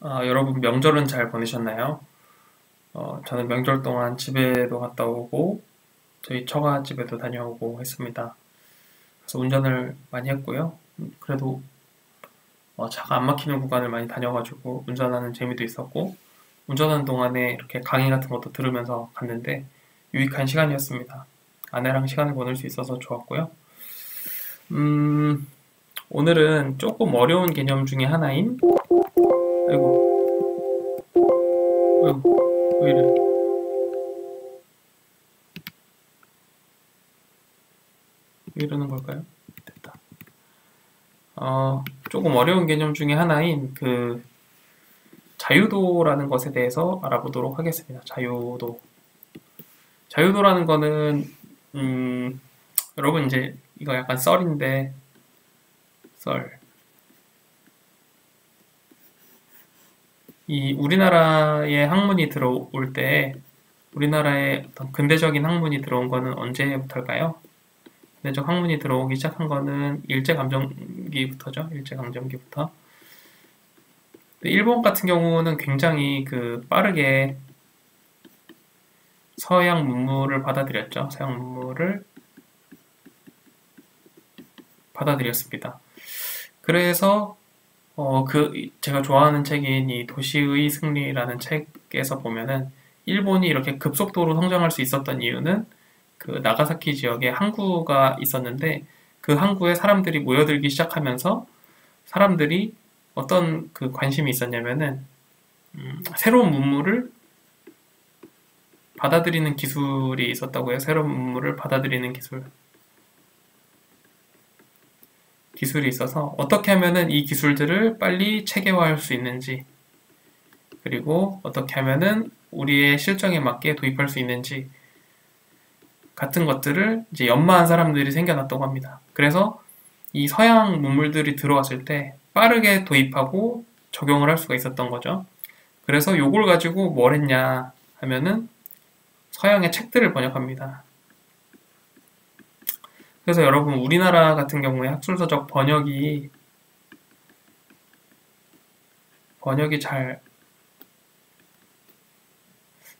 여러분 명절은 잘 보내셨나요? 저는 명절 동안 집에도 갔다 오고 저희 처가 집에도 다녀오고 했습니다. 그래서 운전을 많이 했고요. 그래도 차가 안 막히는 구간을 많이 다녀가지고 운전하는 재미도 있었고 운전하는 동안에 이렇게 강의 같은 것도 들으면서 갔는데 유익한 시간이었습니다. 아내랑 시간을 보낼 수 있어서 좋았고요. 오늘은 조금 어려운 개념 중에 하나인 아이고, 아이고, 왜 이래? 왜 이러는 걸까요? 됐다. 조금 어려운 개념 중에 하나인 그 자유도라는 것에 대해서 알아보도록 하겠습니다. 자유도. 자유도라는 거는 여러분 이제 이거 약간 썰인데 썰. 이 우리나라에 학문이 들어올 때 우리나라에 어떤 근대적인 학문이 들어온 거는 언제부터일까요? 근대적 학문이 들어오기 시작한 거는 일제감정기부터죠. 일제감정기부터. 일본 같은 경우는 굉장히 빠르게 서양 문물을 받아들였죠. 서양 문물을 받아들였습니다. 그래서 제가 좋아하는 책인 이 도시의 승리라는 책에서 보면은 일본이 이렇게 급속도로 성장할 수 있었던 이유는 그 나가사키 지역에 항구가 있었는데 그 항구에 사람들이 모여들기 시작하면서 사람들이 어떤 관심이 있었냐면은 새로운 문물을 받아들이는 기술이 있었다고요. 새로운 문물을 받아들이는 기술이 있어서 어떻게 하면은 이 기술들을 빨리 체계화할 수 있는지 그리고 어떻게 하면은 우리의 실정에 맞게 도입할 수 있는지 같은 것들을 이제 연마한 사람들이 생겨났다고 합니다. 그래서 이 서양 문물들이 들어왔을 때 빠르게 도입하고 적용을 할 수가 있었던 거죠. 그래서 요걸 가지고 뭘 했냐 하면은 서양의 책들을 번역합니다. 그래서 여러분 우리나라 같은 경우에 학술서적 번역이 잘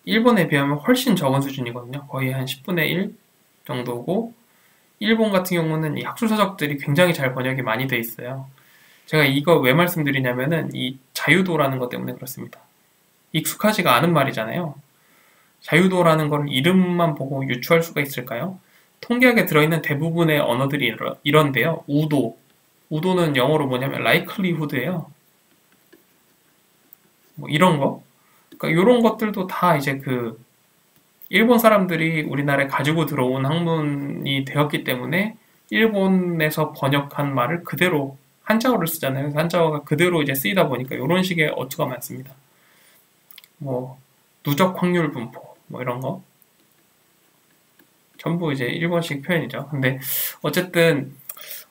일본에 비하면 훨씬 적은 수준이거든요. 거의 한 10분의 1 정도고 일본 같은 경우는 이 학술서적들이 굉장히 잘 번역이 많이 돼 있어요. 제가 이거 왜 말씀드리냐면은 이 자유도라는 것 때문에 그렇습니다. 익숙하지가 않은 말이잖아요. 자유도라는 걸 이름만 보고 유추할 수가 있을까요? 통계학에 들어있는 대부분의 언어들이 이런데요. 우도는 영어로 뭐냐면 likelihood예요. 뭐 이런 거. 그러니까 이런 것들도 다 이제 일본 사람들이 우리나라에 가지고 들어온 학문이 되었기 때문에 일본에서 번역한 말을 그대로 한자어를 쓰잖아요. 그래서 한자어가 그대로 이제 쓰이다 보니까 이런 식의 어투가 많습니다. 뭐 누적 확률 분포 뭐 이런 거 전부 이제 일본식 표현이죠. 근데 어쨌든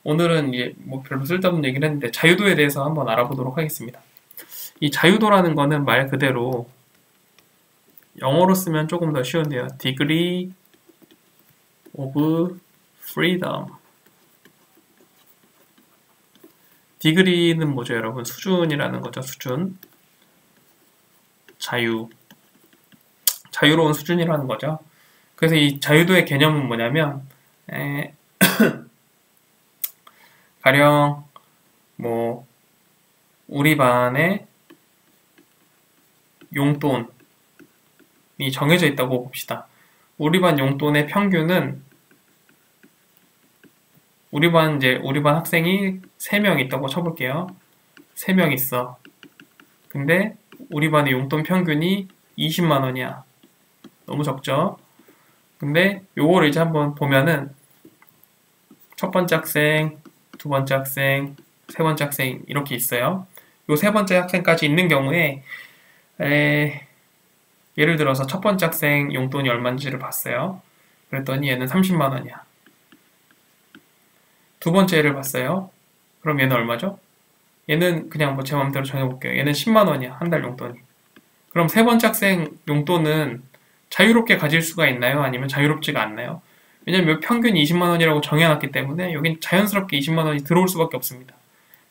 오늘은 이제 뭐 별로 쓸데없는 얘기를 했는데 자유도에 대해서 한번 알아보도록 하겠습니다. 이 자유도라는 거는 말 그대로 영어로 쓰면 조금 더 쉬운데요. Degree of Freedom. degree는 뭐죠, 여러분? 수준이라는 거죠, 수준. 자유로운 수준이라는 거죠. 그래서 이 자유도의 개념은 뭐냐면 가령 뭐 우리 반에 용돈이 정해져 있다고 봅시다. 우리 반 용돈의 평균은 우리 반 학생이 3명 있다고 쳐볼게요. 3명 있어. 근데 우리 반의 용돈 평균이 20만 원이야. 너무 적죠? 근데 요거를 이제 한번 보면은 첫 번째 학생, 두 번째 학생, 세 번째 학생 이렇게 있어요. 요 세 번째 학생까지 있는 경우에 예를 들어서 첫 번째 학생 용돈이 얼마인지를 봤어요. 그랬더니 얘는 30만 원이야. 두 번째 애를 봤어요. 그럼 얘는 얼마죠? 얘는 그냥 뭐 제 마음대로 정해볼게요. 얘는 10만 원이야. 한 달 용돈이. 그럼 세 번째 학생 용돈은 자유롭게 가질 수가 있나요? 아니면 자유롭지가 않나요? 왜냐면 평균이 20만 원이라고 정해놨기 때문에 여긴 자연스럽게 20만 원이 들어올 수밖에 없습니다.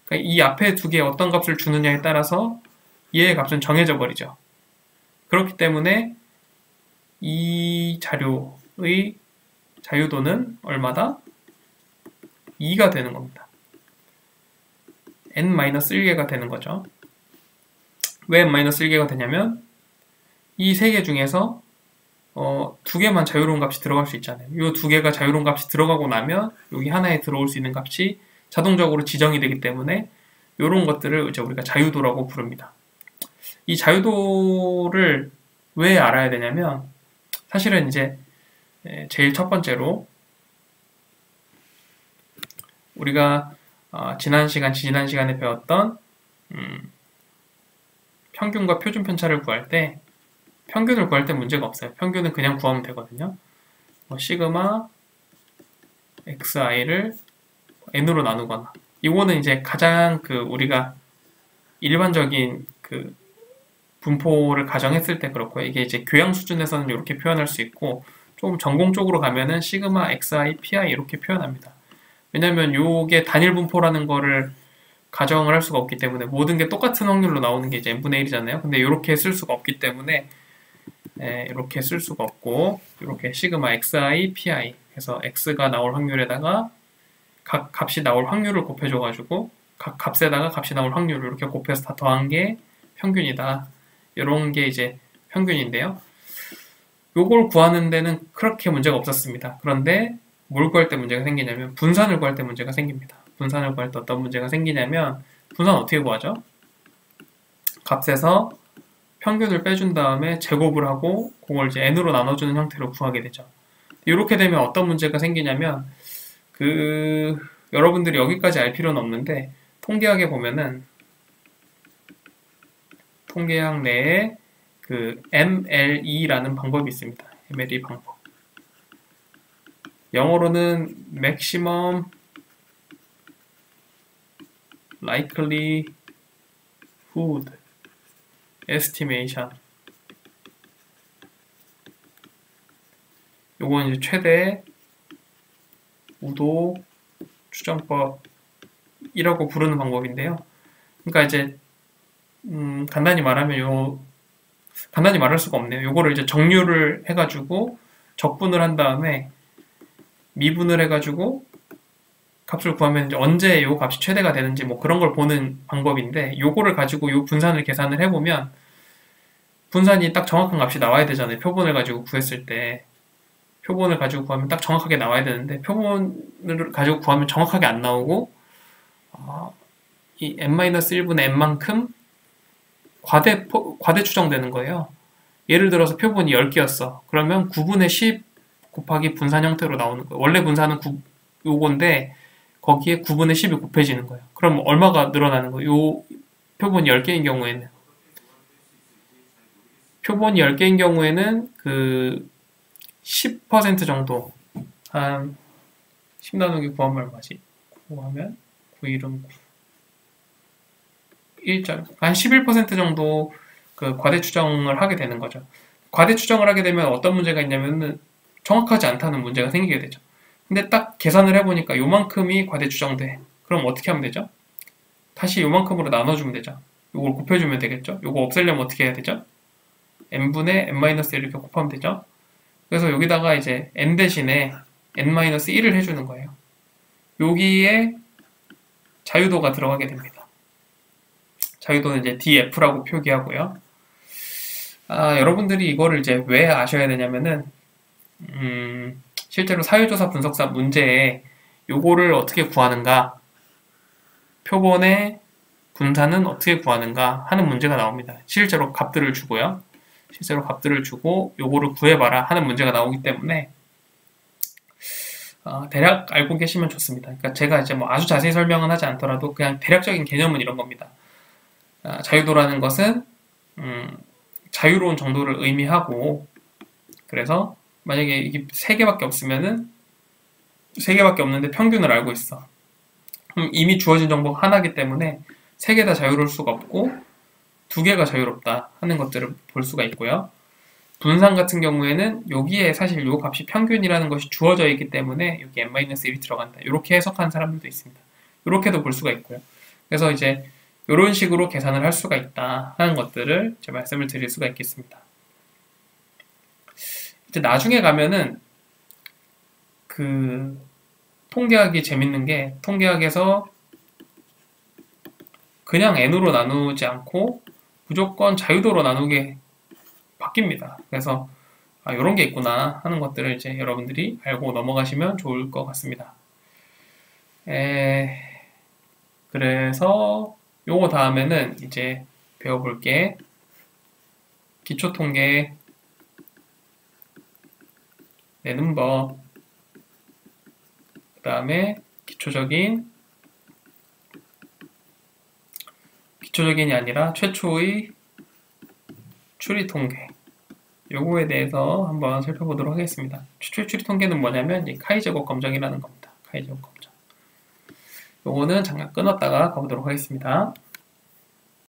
그러니까 이 앞에 두 개 어떤 값을 주느냐에 따라서 얘의 값은 정해져 버리죠. 그렇기 때문에 이 자료의 자유도는 얼마다? 2가 되는 겁니다. n-1개가 되는 거죠. 왜 n-1개가 되냐면 이 세 개 중에서 두 개만 자유로운 값이 들어갈 수 있잖아요. 이 두 개가 자유로운 값이 들어가고 나면 여기 하나에 들어올 수 있는 값이 자동적으로 지정이 되기 때문에 이런 것들을 이제 우리가 자유도라고 부릅니다. 이 자유도를 왜 알아야 되냐면 사실은 이제 제일 첫 번째로 우리가 지난 시간에 배웠던 평균과 표준 편차를 구할 때 평균을 구할 때 문제가 없어요. 평균은 그냥 구하면 되거든요. 시그마 xi를 n으로 나누거나 이거는 이제 가장 우리가 일반적인 분포를 가정했을 때 그렇고요. 이게 이제 교양 수준에서는 이렇게 표현할 수 있고 좀 전공적으로 가면은 시그마 xi pi 이렇게 표현합니다. 왜냐면 요게 단일 분포라는 거를 가정을 할 수가 없기 때문에 모든 게 똑같은 확률로 나오는 게 이제 n분의 1이잖아요. 근데 이렇게 쓸 수가 없기 때문에 이렇게 쓸 수가 없고 이렇게 시그마 xi pi 해서 x가 나올 확률에다가 각 값이 나올 확률을 곱해줘가지고 각 값에다가 값이 나올 확률을 이렇게 곱해서 다 더한 게 평균이다. 이런 게 이제 평균인데요. 요걸 구하는 데는 그렇게 문제가 없었습니다. 그런데 뭘 구할 때 문제가 생기냐면 분산을 구할 때 문제가 생깁니다. 분산을 구할 때 어떤 문제가 생기냐면 분산 어떻게 구하죠? 값에서 평균을 빼준 다음에 제곱을 하고 그걸 이제 n으로 나눠주는 형태로 구하게 되죠. 이렇게 되면 어떤 문제가 생기냐면 여러분들이 여기까지 알 필요는 없는데 통계학에 보면은 통계학 내에 MLE라는 방법이 있습니다. MLE 방법. 영어로는 Maximum Likelihood Estimation. 요건 이제 최대 우도 추정법이라고 부르는 방법인데요. 그러니까 이제 간단히 말하면 간단히 말할 수가 없네요. 요거를 이제 정류를 해가지고 적분을 한 다음에 미분을 해가지고 값을 구하면 이제 언제 요 값이 최대가 되는지 뭐 그런 걸 보는 방법인데 요거를 가지고 요 분산을 계산을 해보면 분산이 딱 정확한 값이 나와야 되잖아요. 표본을 가지고 구했을 때 표본을 가지고 구하면 딱 정확하게 나와야 되는데 표본을 가지고 구하면 정확하게 안 나오고 이 n-1분의 n만큼 과대 추정되는 거예요. 예를 들어서 표본이 10개였어. 그러면 9분의 10 곱하기 분산 형태로 나오는 거예요. 원래 분산은 요건데 거기에 9분의 10이 곱해지는 거예요. 그럼 얼마가 늘어나는 거예요? 요 표본이 10개인 경우에는 표본이 10개인 경우에는 10% 정도 한 10 나누기 9 하면 얼마지? 9 하면 9일은 1점 한 11% 정도 과대 추정을 하게 되는 거죠. 과대 추정을 하게 되면 어떤 문제가 있냐면은 정확하지 않다는 문제가 생기게 되죠. 근데 딱 계산을 해보니까 요만큼이 과대 추정돼. 그럼 어떻게 하면 되죠? 다시 요만큼으로 나눠주면 되죠. 요걸 곱해주면 되겠죠? 요거 없애려면 어떻게 해야 되죠? n분의 n-1 이렇게 곱하면 되죠? 그래서 여기다가 이제 n 대신에 n-1을 해주는 거예요. 여기에 자유도가 들어가게 됩니다. 자유도는 이제 df라고 표기하고요. 여러분들이 이거를 이제 왜 아셔야 되냐면은 실제로 사유조사 분석사 문제에 요거를 어떻게 구하는가, 표본의 분산은 어떻게 구하는가 하는 문제가 나옵니다. 실제로 값들을 주고요. 실제로 값들을 주고 요거를 구해봐라 하는 문제가 나오기 때문에 대략 알고 계시면 좋습니다. 그러니까 제가 이제 뭐 아주 자세히 설명은 하지 않더라도 그냥 대략적인 개념은 이런 겁니다. 자유도라는 것은 자유로운 정도를 의미하고, 그래서 만약에 이게 3개밖에 없으면은 3개밖에 없는데 평균을 알고 있어. 이미 주어진 정보가 하나이기 때문에 3개 다 자유로울 수가 없고 2개가 자유롭다 하는 것들을 볼 수가 있고요. 분산 같은 경우에는 여기에 사실 요 값이 평균이라는 것이 주어져 있기 때문에 여기 n-1이 들어간다. 이렇게 해석하는 사람들도 있습니다. 이렇게도 볼 수가 있고요. 그래서 이제 이런 식으로 계산을 할 수가 있다 하는 것들을 이제 말씀을 드릴 수가 있겠습니다. 이제 나중에 가면은 그 통계학이 재밌는 게 통계학에서 그냥 n으로 나누지 않고 무조건 자유도로 나누게 바뀝니다. 그래서 이런 게 있구나 하는 것들을 이제 여러분들이 알고 넘어가시면 좋을 것 같습니다. 그래서 요거 다음에는 이제 배워볼 게 기초통계 내는 법, 그 다음에 기초적인이 아니라 최초의 추리통계, 요거에 대해서 한번 살펴보도록 하겠습니다. 최초의 추리통계는 뭐냐면 이 카이-제곱 검정이라는 겁니다. 카이-제곱 검정. 요거는 잠깐 끊었다가 가보도록 하겠습니다.